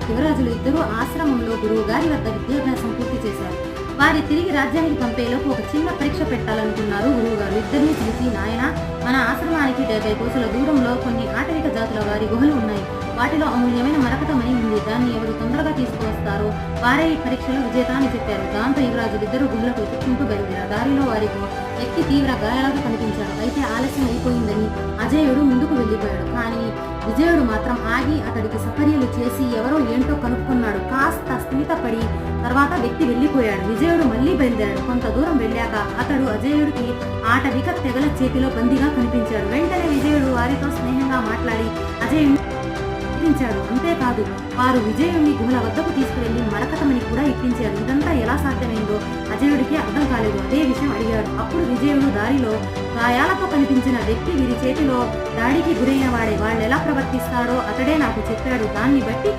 యువరాజులు ఇద్దరూ ఆశ్రమంలో గురువు గారి వద్ద విద్యాభ్యాసం పూర్తి చేశారు. వారి తిరిగి రాజ్యానికి పంపేలోపు ఒక చిన్న పరీక్ష పెట్టాలనుకున్నారు గురువుగారు. ఇద్దరిని పిలిచి, నాయన, మన ఆశ్రమానికి 70 కోసుల దూరంలో కొన్ని ఆటవిక జాతుల వారి గుహలు ఉన్నాయి. వాటిలో అమూల్యమైన మరకతమణి ఉంది. దాన్ని ఎవరు తొందరగా తీసుకువస్తారో వారే ఈ పరీక్షలో విజేత అని చెప్పారు. దాంతో యువరాజులు ఇద్దరు గుహలకు వెతుక్కుంటూ బయలుదేరారు. దారిలో వారికి వ్యక్తి తీవ్ర గాయాలతో కనిపించాడు. అయితే ఆలస్యం అయిపోయిందని అజేయుడు ముందుకు వెళ్ళిపోయాడు. కానీ విజయుడు మాత్రం ఆగి అతడికి సపర్యలు చేసి ఎవరో ఏంటో కనుక్కున్నాడు. కాస్త స్థిమితపడి తర్వాత వ్యక్తి వెళ్ళిపోయాడు. విజయుడు మళ్ళీ బయలుదేరాడు. కొంత దూరం వెళ్ళాక అతడు అజేయుడికి ఆటవిక తెగల చేతిలో బందీగా కనిపించాడు. వెంటనే విజయుడు వారితో స్నేహంగా మాట్లాడి అజేయుడిని ఇప్పించాడు. అంతేకాదు, వారు విజయుడిని గుహల వద్దకు తీసుకువెళ్లి మరకతమని కూడా ఇప్పించారు. ఇదంతా ఎలా సాధ్యమైందో అజేయుడికి అర్థం కాలేదు. అదే విషయం అడిగాడు. అప్పుడు విజయుడు దారిలో గాయాలతో కనిపించిన వ్యక్తి వీరి చేతిలో దాడికి గురైన వాడే, వాళ్ళెలా ప్రవర్తిస్తాడో అతడే నాకు చెప్పాడు. దాన్ని బట్టి